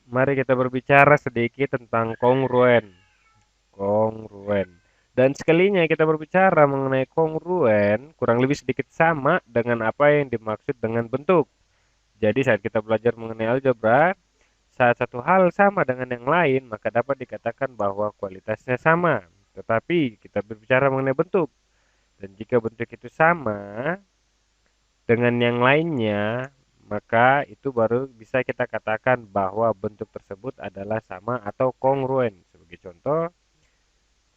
Mari kita berbicara sedikit tentang kongruen. Kongruen. Dan sekalinya kita berbicara mengenai kongruen, kurang lebih sedikit sama dengan apa yang dimaksud dengan bentuk. Jadi saat kita belajar mengenai algebra, saat satu hal sama dengan yang lain, maka dapat dikatakan bahwa kualitasnya sama. Tetapi kita berbicara mengenai bentuk. Dan jika bentuk itu sama dengan yang lainnya, maka itu baru bisa kita katakan bahwa bentuk tersebut adalah sama atau kongruen. Sebagai contoh,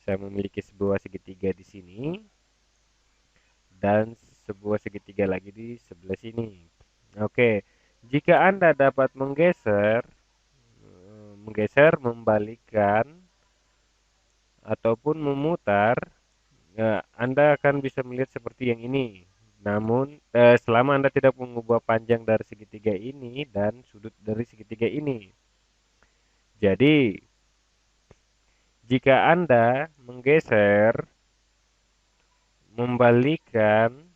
saya memiliki sebuah segitiga di sini dan sebuah segitiga lagi di sebelah sini. Oke, jika Anda dapat membalikkan ataupun memutar, ya, Anda akan bisa melihat seperti yang ini. Namun, selama Anda tidak mengubah panjang dari segitiga ini dan sudut dari segitiga ini. Jadi, jika Anda membalikkan,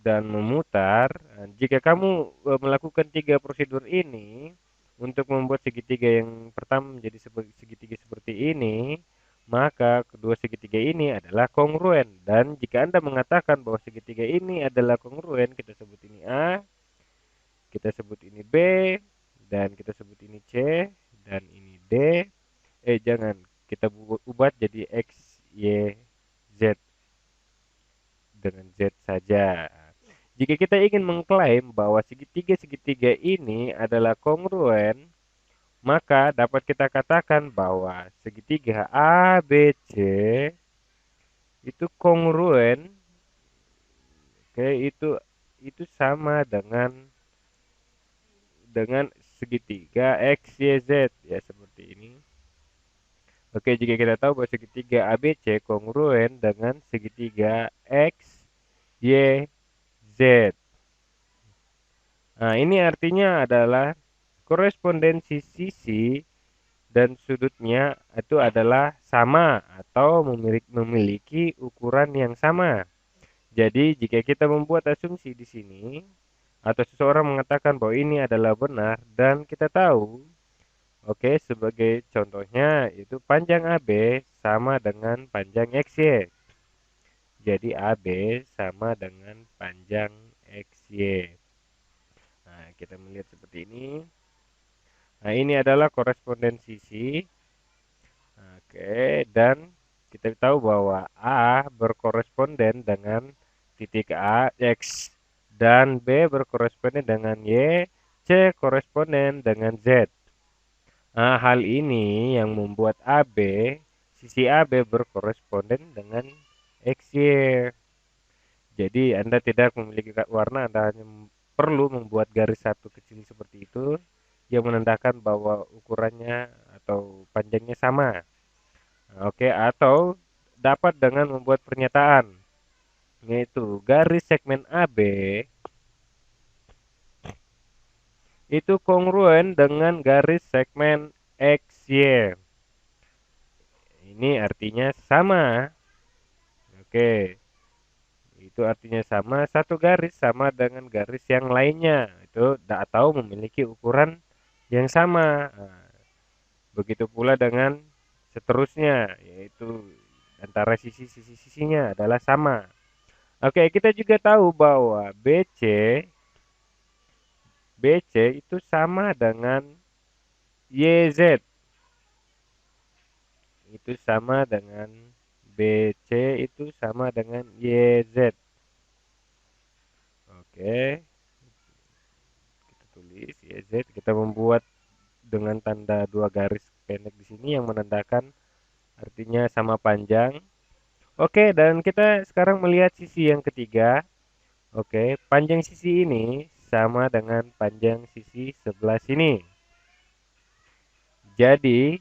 dan memutar, jika kamu melakukan tiga prosedur ini untuk membuat segitiga yang pertama menjadi segitiga seperti ini, maka kedua segitiga ini adalah kongruen. Dan jika Anda mengatakan bahwa segitiga ini adalah kongruen, kita sebut ini A, kita sebut ini B, dan kita sebut ini C, dan ini D. Jangan, kita ubah jadi X, Y, Z dengan Z saja. Jika kita ingin mengklaim bahwa segitiga-segitiga ini adalah kongruen, maka dapat kita katakan bahwa segitiga ABC itu kongruen, oke, itu sama dengan segitiga XYZ ya seperti ini. Oke, jika kita tahu bahwa segitiga ABC kongruen dengan segitiga XYZ. Nah, ini artinya adalah korespondensi sisi dan sudutnya itu adalah sama atau memiliki ukuran yang sama. Jadi, jika kita membuat asumsi di sini atau seseorang mengatakan bahwa ini adalah benar dan kita tahu, oke, sebagai contohnya itu panjang AB sama dengan panjang XY. Jadi AB sama dengan panjang XY. Nah, kita melihat seperti ini. Nah, ini adalah korespondensi sisi. Oke, dan kita tahu bahwa A berkoresponden dengan titik A, X, dan B berkoresponden dengan Y, C koresponden dengan Z. Nah, hal ini yang membuat sisi AB berkoresponden dengan XY. Jadi, Anda tidak memiliki warna, Anda hanya perlu membuat garis satu kecil seperti itu yang menandakan bahwa ukurannya atau panjangnya sama. Oke, atau dapat dengan membuat pernyataan, yaitu garis segmen AB itu kongruen dengan garis segmen XY. Ini artinya sama. Oke, itu artinya sama, satu garis sama dengan garis yang lainnya. Itu atau memiliki ukuran yang sama. Nah, begitu pula dengan seterusnya, yaitu antara sisi-sisinya adalah sama. Oke, kita juga tahu bahwa BC itu sama dengan YZ. Itu sama dengan BC itu sama dengan YZ. Oke, kita tulis YZ. Kita membuat dengan tanda dua garis pendek di sini yang menandakan artinya sama panjang. Oke, dan kita sekarang melihat sisi yang ketiga. Oke, panjang sisi ini sama dengan panjang sisi sebelah sini. Jadi,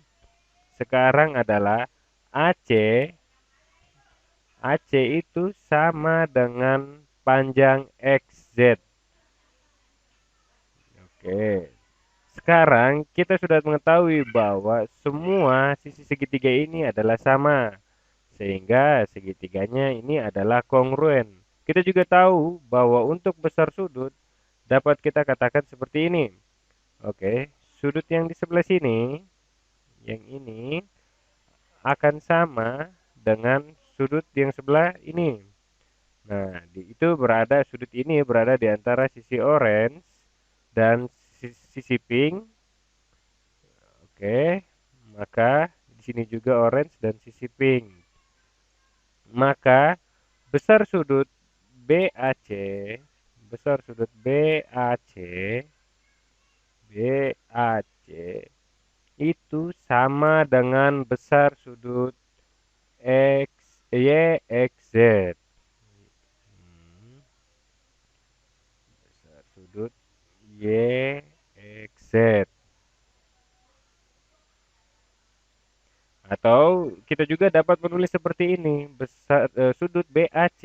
sekarang adalah AC AC itu sama dengan panjang XZ. Oke. Sekarang kita sudah mengetahui bahwa semua sisi segitiga ini adalah sama. Sehingga segitiganya ini adalah kongruen. Kita juga tahu bahwa untuk besar sudut dapat kita katakan seperti ini. Oke, sudut yang di sebelah sini, yang ini akan sama dengan sudut yang sebelah ini. Nah, sudut ini berada di antara sisi orange dan sisi pink. Oke, maka di sini juga orange dan sisi pink. Maka besar sudut BAC, besar sudut BAC, BAC itu sama dengan besar sudut X, YXZ. Besar sudut YXZ. Atau kita juga dapat menulis seperti ini, sudut BAC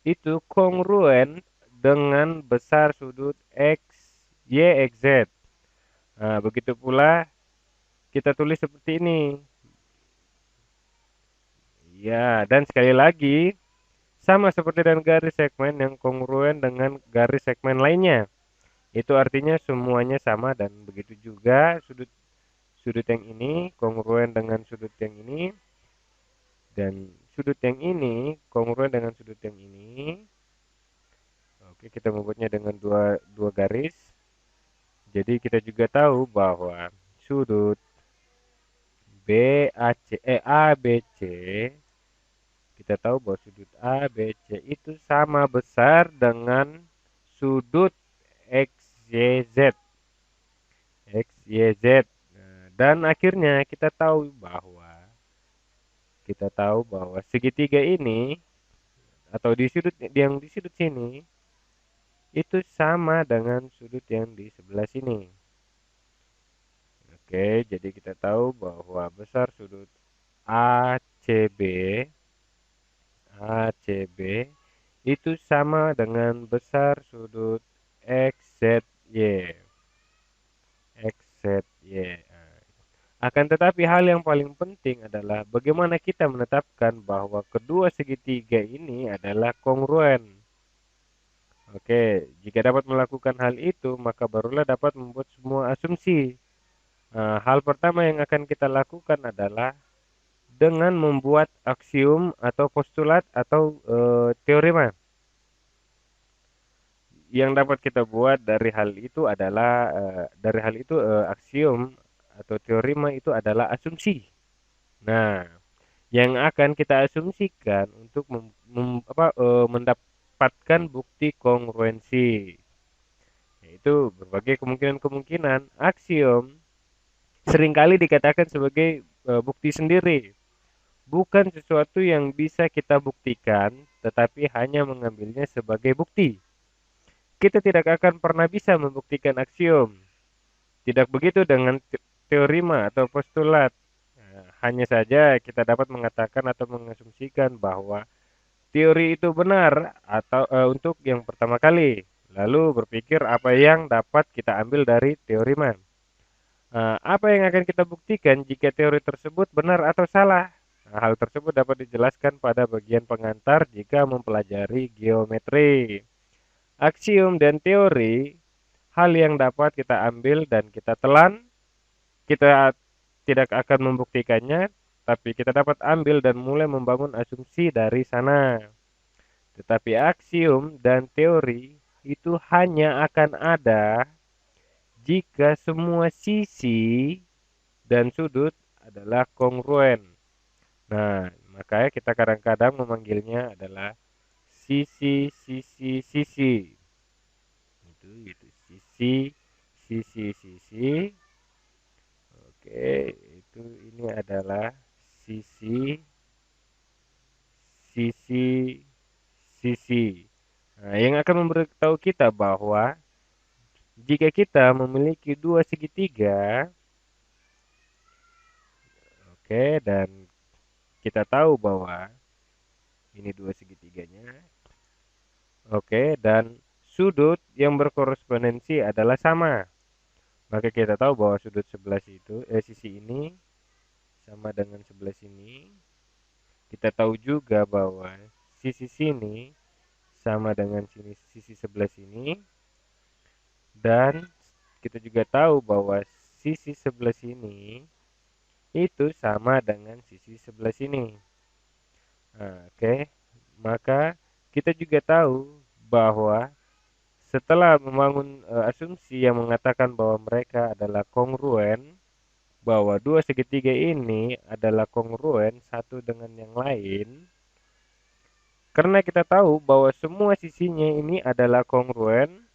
itu kongruen dengan besar sudut X, YXZ. Nah, begitu pula kita tulis seperti ini. Ya, dan sekali lagi sama seperti dengan garis segmen yang kongruen dengan garis segmen lainnya. Itu artinya semuanya sama dan begitu juga sudut sudut yang ini kongruen dengan sudut yang ini dan sudut yang ini kongruen dengan sudut yang ini. Oke, kita membuatnya dengan dua garis. Jadi kita juga tahu bahwa sudut ABC kita tahu bahwa sudut ABC itu sama besar dengan sudut XYZ. XYZ. Nah, dan akhirnya kita tahu bahwa segitiga ini atau di sudut sini itu sama dengan sudut yang di sebelah sini. Oke, jadi kita tahu bahwa besar sudut ACB ACB itu sama dengan besar sudut XZY. XZY. Akan tetapi hal yang paling penting adalah bagaimana kita menetapkan bahwa kedua segitiga ini adalah kongruen. Oke, jika dapat melakukan hal itu, maka barulah dapat membuat semua asumsi. Nah, hal pertama yang akan kita lakukan adalah dengan membuat aksiom atau postulat atau teorema. Yang dapat kita buat dari hal itu adalah aksiom atau teorema itu adalah asumsi. Nah, yang akan kita asumsikan untuk mendapatkan bukti kongruensi, yaitu berbagai kemungkinan-kemungkinan. Aksiom seringkali dikatakan sebagai bukti sendiri, bukan sesuatu yang bisa kita buktikan, tetapi hanya mengambilnya sebagai bukti. Kita tidak akan pernah bisa membuktikan aksiom. Tidak begitu dengan teorema atau postulat. Nah, hanya saja kita dapat mengatakan atau mengasumsikan bahwa teori itu benar atau untuk yang pertama kali. Lalu berpikir apa yang dapat kita ambil dari teorema. Apa yang akan kita buktikan jika teori tersebut benar atau salah? Nah, hal tersebut dapat dijelaskan pada bagian pengantar jika mempelajari geometri. Aksiom dan teori, hal yang dapat kita ambil dan kita telan, kita tidak akan membuktikannya, tapi kita dapat ambil dan mulai membangun asumsi dari sana. Tetapi aksiom dan teori itu hanya akan ada jika semua sisi dan sudut adalah kongruen. Nah, makanya kita kadang-kadang memanggilnya adalah sisi-sisi-sisi. Itu sisi, sisi-sisi. Oke, itu ini adalah sisi, sisi, sisi. Nah, yang akan memberitahu kita bahwa jika kita memiliki dua segitiga, oke, dan kita tahu bahwa ini dua segitiganya, oke, dan sudut yang berkorespondensi adalah sama. Maka kita tahu bahwa sudut sebelah sisi ini sama dengan sebelah sini. Kita tahu juga bahwa sisi sini sama dengan sisi sebelah sini. Dan kita juga tahu bahwa sisi sebelah sini itu sama dengan sisi sebelah sini. Nah, oke. Maka kita juga tahu bahwa setelah membangun asumsi yang mengatakan bahwa mereka adalah kongruen, bahwa dua segitiga ini adalah kongruen satu dengan yang lain, karena kita tahu bahwa semua sisinya ini adalah kongruen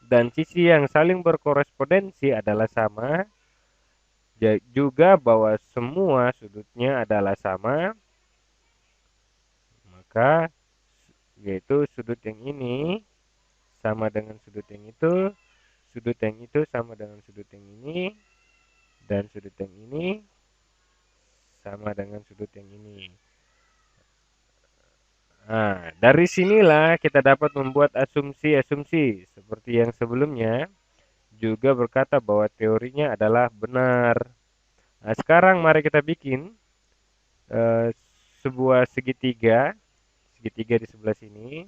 dan sisi yang saling berkorespondensi adalah sama, juga bahwa semua sudutnya adalah sama, maka yaitu sudut yang ini sama dengan sudut yang itu sama dengan sudut yang ini, dan sudut yang ini sama dengan sudut yang ini. Nah, dari sinilah kita dapat membuat asumsi-asumsi seperti yang sebelumnya juga berkata bahwa teorinya adalah benar. Nah, sekarang mari kita bikin eh, sebuah segitiga, segitiga di sebelah sini.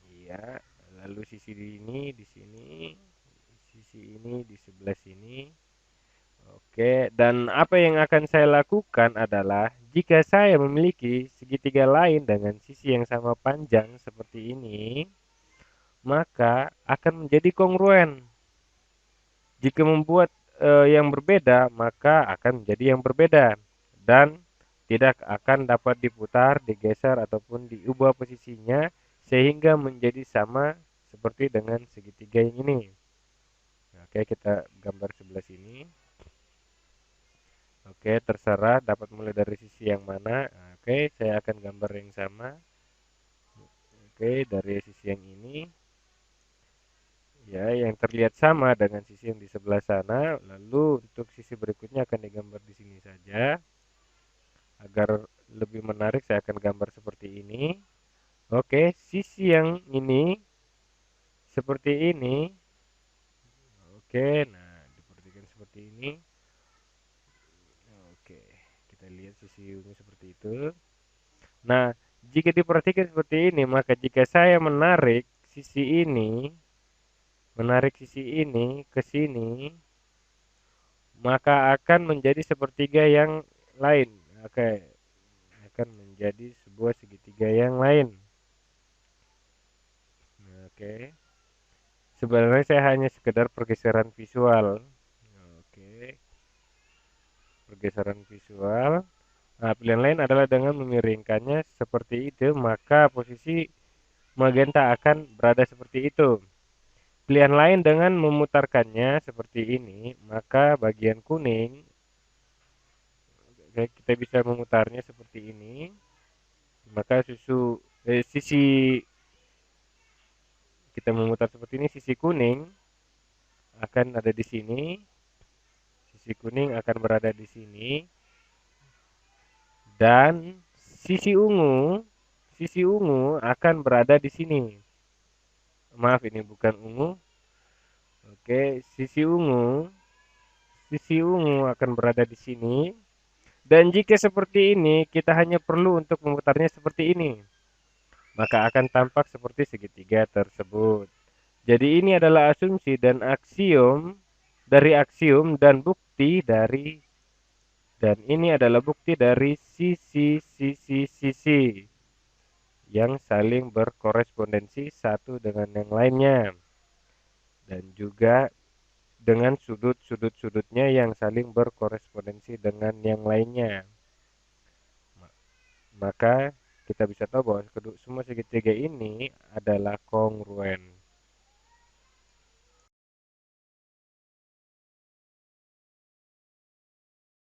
Iya, lalu sisi ini di sini, sisi ini di sebelah sini. Oke, dan apa yang akan saya lakukan adalah jika saya memiliki segitiga lain dengan sisi yang sama panjang seperti ini, maka akan menjadi kongruen. Jika membuat yang berbeda, maka akan menjadi yang berbeda dan tidak akan dapat diputar, digeser ataupun diubah posisinya sehingga menjadi sama seperti dengan segitiga yang ini. Oke, kita gambar sebelah sini. Oke, terserah dapat mulai dari sisi yang mana. Oke, saya akan gambar yang sama. Oke, dari sisi yang ini. Ya, yang terlihat sama dengan sisi yang di sebelah sana. Lalu untuk sisi berikutnya akan digambar di sini saja. Agar lebih menarik saya akan gambar seperti ini. Oke, sisi yang ini seperti ini. Oke, nah diperhatikan seperti ini. Oke, kita lihat sisi ungu seperti itu. Nah, jika diperhatikan seperti ini, maka jika saya menarik sisi ini ke sini, maka akan menjadi sepertiga yang lain. Oke, akan menjadi sebuah segitiga yang lain. Oke, sebenarnya saya hanya sekedar pergeseran visual. Oke, pergeseran visual. Nah, pilihan lain adalah dengan memiringkannya seperti itu, maka posisi magenta akan berada seperti itu. Pilihan lain dengan memutarkannya seperti ini, maka bagian kuning kita bisa memutarnya seperti ini. Maka sisi kita memutar seperti ini, sisi kuning akan ada di sini. Sisi kuning akan berada di sini dan sisi ungu akan berada di sini. Maaf, ini bukan ungu. Oke, sisi ungu akan berada di sini. Dan jika seperti ini, kita hanya perlu untuk memutarnya seperti ini. Maka akan tampak seperti segitiga tersebut. Jadi ini adalah asumsi dan aksiom dan bukti dari, dan ini adalah bukti dari sisi-sisi yang saling berkorespondensi satu dengan yang lainnya. Dan juga dengan sudut-sudut-sudutnya yang saling berkorespondensi dengan yang lainnya. Maka kita bisa tahu bahwa semua segitiga ini adalah kongruen.